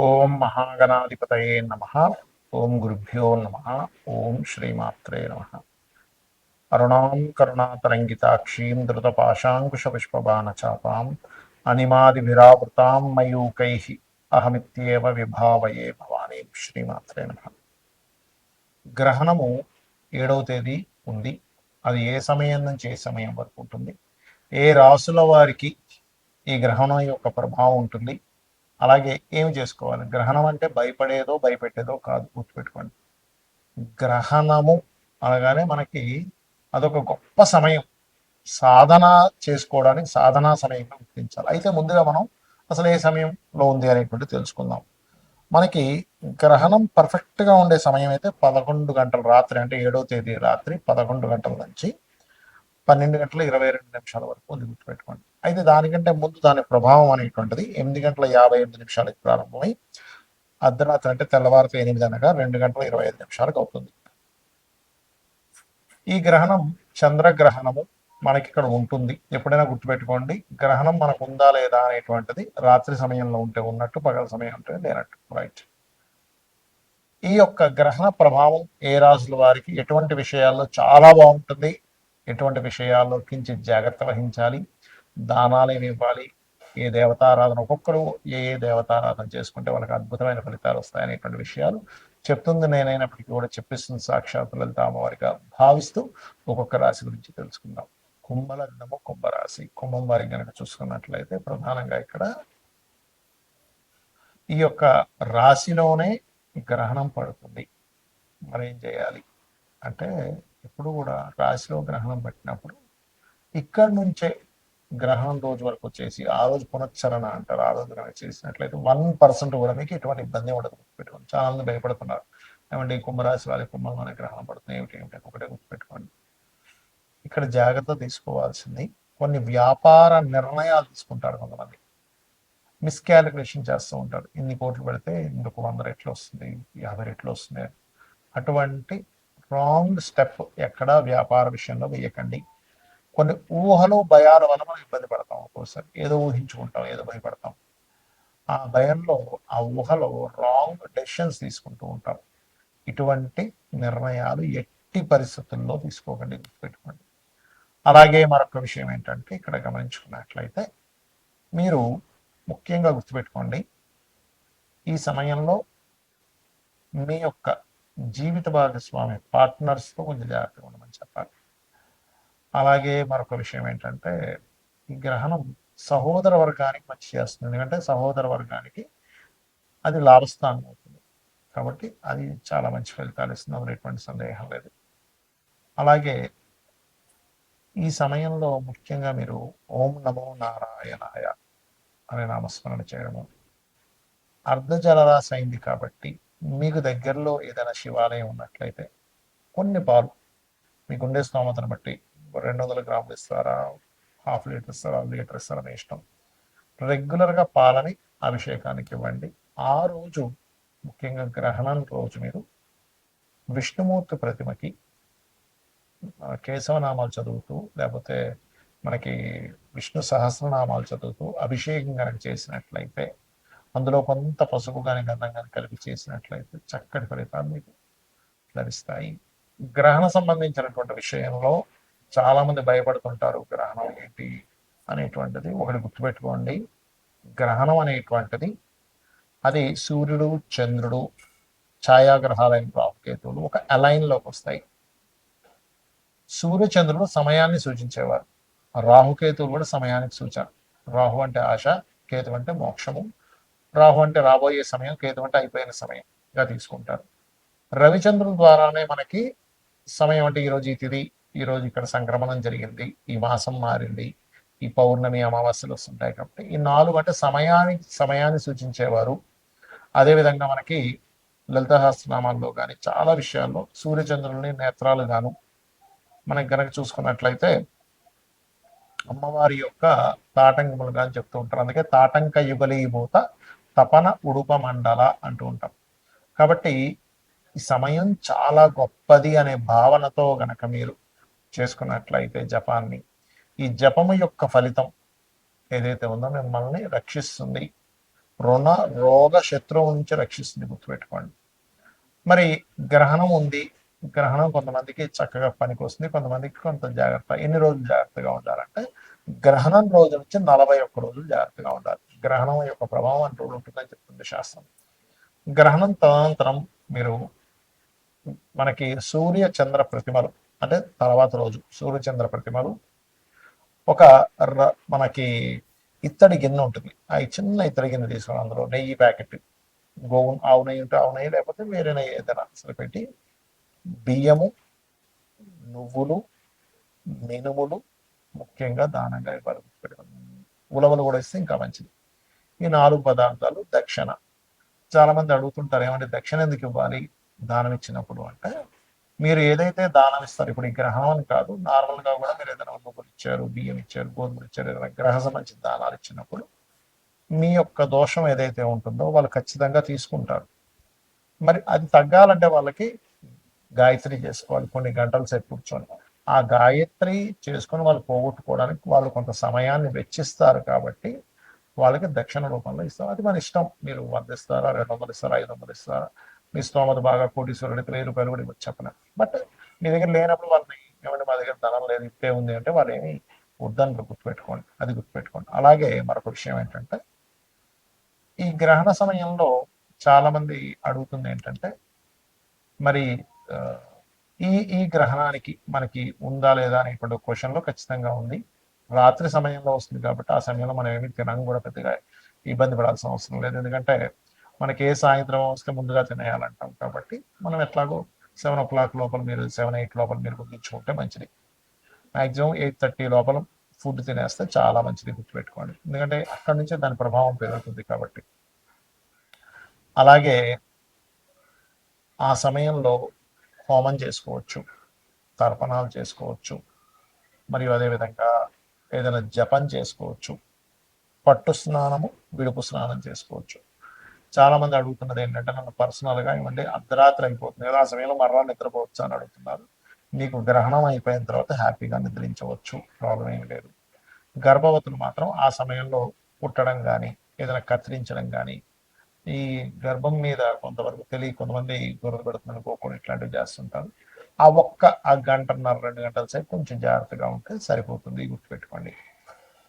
ఓం మహాగణాధిపతయే నమ. ఓం గురుభ్యో నమ. ఓం శ్రీమాత్రే నమ. అరుణాం కరుణాతరంగితాక్షీం ధృతపాశాంకుశపుష్పబాణచాపాం అనిమాదిభిరావృతాం మయూకై అహమిత్యేవ విభావయే భవానీ. శ్రీమాత్రే నమ. గ్రహణము 7వ తేదీ ఉంది. అది ఏ సమయం నుంచి ఏ సమయం వరకు ఉంటుంది, ఏ రాసుల వారికి ఈ గ్రహణం యొక్క ప్రభావం ఉంటుంది, అలాగే ఏమి చేసుకోవాలి. గ్రహణం అంటే భయపడేదో భయపెట్టేదో కాదు, గుర్తుపెట్టుకోండి. గ్రహణము అనగానే మనకి అదొక గొప్ప సమయం, సాధన చేసుకోవడానికి సాధనా సమయంగా గుర్తించాలి. అయితే ముందుగా మనం అసలు ఏ సమయంలో ఉంది అనేటువంటి తెలుసుకుందాం. మనకి గ్రహణం పర్ఫెక్ట్గా ఉండే సమయం అయితే 11 గంటల రాత్రి, అంటే 7వ తేదీ రాత్రి 11 గంటల నుంచి 12 గంటల 22 నిమిషాల వరకు ఉంది, గుర్తుపెట్టుకోండి. అయితే దానికంటే ముందు దాని ప్రభావం అనేటువంటిది 8 గంటల 58 నిమిషాలకు ప్రారంభమై అర్ధరాత్రి అంటే తెల్లవారితో 8 అనగా 2 గంటల 25 నిమిషాలకు అవుతుంది. ఈ గ్రహణం చంద్రగ్రహణము మనకి ఇక్కడ ఉంటుంది. ఎప్పుడైనా గుర్తుపెట్టుకోండి, గ్రహణం మనకు ఉందా లేదా అనేటువంటిది రాత్రి సమయంలో ఉంటే ఉన్నట్టు, పగల సమయం ఉంటే లేనట్టు. రైట్. ఈ యొక్క గ్రహణ ప్రభావం ఏ రాశుల వారికి ఎటువంటి విషయాల్లో చాలా బాగుంటుంది, ఎటువంటి విషయాల్లో కించిత్ జాగ్రత్త వహించాలి, దానాలు ఏమి ఇవ్వాలి, ఏ దేవతారాధన, ఒక్కొక్కరు ఏ ఏ దేవతారాధన చేసుకుంటే వాళ్ళకి అద్భుతమైన ఫలితాలు వస్తాయనేటువంటి విషయాలు చెప్తుంది నేనైనప్పటికీ కూడా చెప్పిస్తుంది సాక్షాత్ లలిత అమ్మవారిగా భావిస్తూ ఒక్కొక్క రాశి గురించి తెలుసుకుందాం. కుంభలగ్నము, కుంభరాశి. కుంభం వారికి కనుక చూసుకున్నట్లయితే ప్రధానంగా ఇక్కడ ఈ యొక్క రాశిలోనే గ్రహణం పడుతుంది. మరి ఏం చేయాలి అంటే, ఎప్పుడు కూడా రాశిలో గ్రహణం పట్టినప్పుడు ఇక్కడి నుంచే గ్రహణం రోజు వరకు వచ్చేసి ఆ రోజు పునశ్చరణ అంటారు. ఆ రోజు కనుక చేసినట్లయితే 1% కూడా మీకు ఎటువంటి ఇబ్బంది ఉండదు. గుర్తుపెట్టుకోండి. చాలా మంది భయపడుతున్నారు, ఏమంటే కుంభరాశి వారి కుంభంలోనే గ్రహణం పడుతుంది ఏమిటి ఏమిటి ఒకటే గుర్తుపెట్టుకోండి. ఇక్కడ జాగ్రత్త తీసుకోవాల్సింది, కొన్ని వ్యాపార నిర్ణయాలు తీసుకుంటారు కొంతమంది, మిస్కాలిక్యులేషన్ చేస్తూ ఉంటారు. ఇన్ని కోట్లు పెడితే ఇందుకు 100 రెట్లు వస్తుంది, 50 రెట్లు వస్తుంది. అటువంటి రాంగ్ స్టెప్ ఎక్కడా వ్యాపార విషయంలో వేయకండి. కొన్ని ఊహలు భయాల వల్ల మనం ఇబ్బంది పడతాం. ఒక్కోసారి ఏదో ఊహించుకుంటాం, ఏదో భయపడతాం. ఆ భయంలో, ఆ ఊహలో రాంగ్ డెసిషన్స్ తీసుకుంటూ ఉంటాం. ఇటువంటి నిర్ణయాలు ఎట్టి పరిస్థితుల్లో తీసుకోకండి, గుర్తుపెట్టుకోండి. అలాగే మరొక విషయం ఏంటంటే, ఇక్కడ గమనించుకున్నట్లయితే మీరు ముఖ్యంగా గుర్తుపెట్టుకోండి, ఈ సమయంలో మీ యొక్క జీవిత భాగస్వామి పార్ట్నర్స్తో కొంచెం జాగ్రత్తగా ఉండమని చెప్పాలి. అలాగే మరొక విషయం ఏంటంటే, ఈ గ్రహణం సహోదర వర్గానికి మంచి చేస్తుంది. ఎందుకంటే సహోదర వర్గానికి అది లాభస్థానం అవుతుంది, కాబట్టి అది చాలా మంచి ఫలితాలు ఇస్తుంది, అందులో ఎటువంటి సందేహం లేదు. అలాగే ఈ సమయంలో ముఖ్యంగా మీరు ఓం నమో నారాయణాయ అనే నామస్మరణ చేయడము. అర్ధజలరాశి అయింది కాబట్టి మీకు దగ్గరలో ఏదైనా శివాలయం ఉన్నట్లయితే కొన్ని పాలు, మీకు ఉండే స్తోమతను బట్టి 200 గ్రాములు ఇస్తారా, హాఫ్ లీటర్ ఇస్తారా, లీటర్ ఇస్తారా, మీ ఇష్టం. రెగ్యులర్గా పాలని అభిషేకానికి ఇవ్వండి. ఆ రోజు ముఖ్యంగా గ్రహణం రోజు మీరు విష్ణుమూర్తి ప్రతిమకి కేశవనామాలు చదువుతూ, లేకపోతే మనకి విష్ణు సహస్రనామాలు చదువుతూ అభిషేకం కనుక చేసినట్లయితే, అందులో కొంత పసుపు కానీ గంధం కానీ కలిపి చేసినట్లయితే చక్కటి ఫలితాలు మీకు లభిస్తాయి. గ్రహణ సంబంధించినటువంటి విషయంలో చాలా మంది భయపడుతుంటారు, గ్రహణం ఏంటి అనేటువంటిది. ఒకటి గుర్తుపెట్టుకోండి, గ్రహణం అనేటువంటిది అది సూర్యుడు, చంద్రుడు, ఛాయాగ్రహాలైన రాహుకేతువులు ఒక అలైన్లోకి వస్తాయి. సూర్య చంద్రుడు సమయాన్ని సూచించేవారు, రాహుకేతువులు కూడా సమయానికి సూచన. రాహు అంటే ఆశ, కేతు అంటే మోక్షము. రాహు అంటే రాబోయే సమయం, కేతు అంటే అయిపోయిన సమయంగా తీసుకుంటారు. రవిచంద్రుల ద్వారానే మనకి సమయం అంటే ఈరోజు ఈ తిథి, ఈరోజు ఇక్కడ సంక్రమణం జరిగింది, ఈ మాసం మారింది, ఈ పౌర్ణమి అమావాస్యలు వస్తుంటాయి. కాబట్టి ఈ 4 అంటే సమయాన్ని సూచించేవారు. అదేవిధంగా మనకి లలిత సహస్రనామాల్లో కానీ చాలా విషయాల్లో సూర్యచంద్రుల్ని నేత్రాలు గాను మనకి గనక చూసుకున్నట్లయితే అమ్మవారి యొక్క తాటంకములుగా అని చెప్తూ ఉంటారు. అందుకే తాటంక యుగలీభూత తపన ఉడుప మండల అంటూ ఉంటాం. కాబట్టి ఈ సమయం చాలా గొప్పది అనే భావనతో గనక మీరు చేసుకున్నట్లయితే జపాన్ని, ఈ జపము యొక్క ఫలితం ఏదైతే ఉందో మిమ్మల్ని రక్షిస్తుంది. రుణ రోగ శత్రువు నుంచి రక్షిస్తుంది, గుర్తుపెట్టుకోండి. మరి గ్రహణం ఉంది, గ్రహణం కొంతమందికి చక్కగా పనికి వస్తుంది, కొంతమందికి కొంత జాగ్రత్త. ఎన్ని రోజులు జాగ్రత్తగా ఉండాలంటే గ్రహణం రోజు నుంచి 41 రోజులు జాగ్రత్తగా ఉండాలి. గ్రహణం యొక్క ప్రభావం అంటూ ఉంటుందని చెప్తుంది శాస్త్రం. గ్రహణం తదనంతరం మీరు మనకి సూర్య చంద్ర ప్రతిమలు, అంటే తర్వాత రోజు సూర్య చంద్ర ప్రతిమలు, ఒక మనకి ఇత్తడి గిన్నె ఉంటుంది, ఆ చిన్న ఇత్తడి గిన్నె తీసుకుని అందులో నెయ్యి ప్యాకెట్, గోవు ఆవు నెయ్యి ఉంటే ఆవు నెయ్యి, లేకపోతే వేరే నెయ్యి ఏదైనా అసలు పెట్టి బియ్యము, నువ్వులు, మినుములు ముఖ్యంగా దానంగా ఇవ్వాలి. ఉలవలు కూడా ఇస్తే ఇంకా మంచిది. ఈ 4 పదార్థాలు దక్షిణ. చాలా మంది అడుగుతుంటారు, ఏమంటే దక్షిణ ఎందుకు ఇవ్వాలి దానం ఇచ్చినప్పుడు అంటే, మీరు ఏదైతే దానం ఇస్తారు, ఇప్పుడు ఈ గ్రహం అని కాదు, నార్మల్గా కూడా మీరు ఏదైనా నువ్వులు ఇచ్చారు, బియ్యం ఇచ్చారు, గోధుమలు ఇచ్చారు, ఏదైనా గ్రహ సంబంధించిన దానాలు ఇచ్చినప్పుడు మీ యొక్క దోషం ఏదైతే ఉంటుందో వాళ్ళు ఖచ్చితంగా తీసుకుంటారు. మరి అది తగ్గాలంటే వాళ్ళకి గాయత్రి చేసుకోవాలి, కొన్ని గంటల సేపు కూర్చొని. ఆ గాయత్రి చేసుకొని వాళ్ళు పోగొట్టుకోవడానికి వాళ్ళు కొంత సమయాన్ని వెచ్చిస్తారు కాబట్టి వాళ్ళకి దక్షిణ రూపంలో ఇస్తాం. అది మన ఇష్టం, మీరు 100 ఇస్తారా, 200 ఇస్తారా, 500 ఇస్తారా, మీ స్తోమత బాగా కోటీశ్వరుడికి 1000 రూపాయలు కూడా ఇవ్వచ్చు చెప్పలేం. బట్ మీ దగ్గర లేనప్పుడు వాళ్ళని, ఏమంటే మా దగ్గర ధనం లేదు, ఇప్పే ఉంది అంటే వాళ్ళు ఏమి వద్దని గుర్తుపెట్టుకోండి, అది గుర్తుపెట్టుకోండి. అలాగే మరొక విషయం ఏంటంటే, ఈ గ్రహణ సమయంలో చాలా మంది అడుగుతుంది ఏంటంటే, మరి ఈ ఈ గ్రహణానికి మనకి ఉందా లేదా అనేటువంటి క్వశ్చన్లో ఖచ్చితంగా ఉంది. రాత్రి సమయంలో వస్తుంది కాబట్టి ఆ సమయంలో మనం ఏమి తినడం కూడా పెద్దగా ఇబ్బంది పడాల్సిన అవసరం లేదు. ఎందుకంటే మనకి ఏ సాయంత్రం వస్తే ముందుగా తినేయాలంటాం కాబట్టి మనం ఎట్లాగో 7 o'clock లోపల, మీరు 7-8 లోపల మీరు ముగించుకుంటే మంచిది. మ్యాక్సిమం 8:30 లోపల ఫుడ్ తినేస్తే చాలా మంచిది, గుర్తుపెట్టుకోండి. ఎందుకంటే అక్కడి నుంచే దాని ప్రభావం పెరుగుతుంది కాబట్టి. అలాగే ఆ సమయంలో హోమం చేసుకోవచ్చు, తర్పణాలు చేసుకోవచ్చు, మరియు అదేవిధంగా ఏదైనా జపం చేసుకోవచ్చు, పట్టు స్నానము, విడుపు స్నానం చేసుకోవచ్చు. చాలా మంది అడుగుతున్నది ఏంటంటే, నన్ను పర్సనల్గా ఏమంటే అర్ధరాత్రి అయిపోతుంది కదా, ఆ సమయంలో మరలా నిద్రపోవచ్చు అని అడుగుతున్నారు. మీకు గ్రహణం అయిపోయిన తర్వాత హ్యాపీగా నిద్రించవచ్చు, ప్రాబ్లం ఏమి లేదు. గర్భవతులు మాత్రం ఆ సమయంలో పుట్టడం కానీ, ఏదైనా కత్తిరించడం కానీ, ఈ గర్భం మీద కొంతవరకు తెలియ, కొంతమంది గొర్రెలు పెడుతుందని కోరుకొని ఇట్లాంటివి చేస్తుంటారు. ఆ గంటన్నర 2 గంటల సేపు కొంచెం జాగ్రత్తగా ఉంటే సరిపోతుంది, గుర్తుపెట్టుకోండి.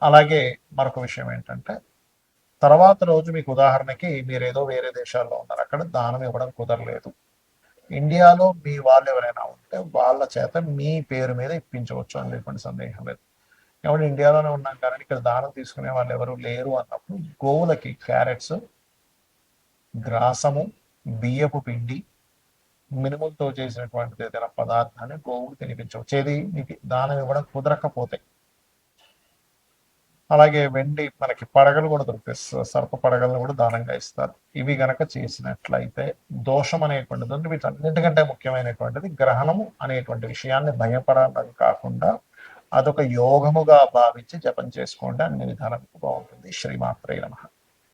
అలాగే మరొక విషయం ఏంటంటే, తర్వాత రోజు మీకు ఉదాహరణకి మీరు ఏదో వేరే దేశాల్లో ఉన్నారు, అక్కడ దానం ఇవ్వడం కుదరలేదు. ఇండియాలో మీ వాళ్ళు ఎవరైనా ఉంటే వాళ్ళ చేత మీ పేరు మీద ఇప్పించవచ్చు, అని ఎటువంటి సందేహం లేదు. కాబట్టి ఇండియాలోనే ఉన్నాం కానీ ఇక్కడ దానం తీసుకునే వాళ్ళు ఎవరు లేరు అన్నప్పుడు గోవులకి క్యారెట్స్, గ్రాసము, బియ్యపు పిండి, మినుములతో చేసినటువంటిది ఏదైనా పదార్థాన్ని గోవుకు తినిపించవచ్చు, ఏది మీకు దానం ఇవ్వడం కుదరకపోతే. అలాగే వెండి మనకి పడగలు కూడా దొరుకుతాయి, సర్ప పడగలను కూడా దానంగా ఇస్తారు. ఇవి గనక చేసినట్లయితే దోషం అనేటువంటిది, వీటన్నిటికంటే ముఖ్యమైనటువంటిది గ్రహణము అనేటువంటి విషయాన్ని భయపడడం కాకుండా అదొక యోగముగా భావించి జపం చేసుకోండి, అన్ని విధాలకు బాగుంటుంది. శ్రీమాత్రే నమః.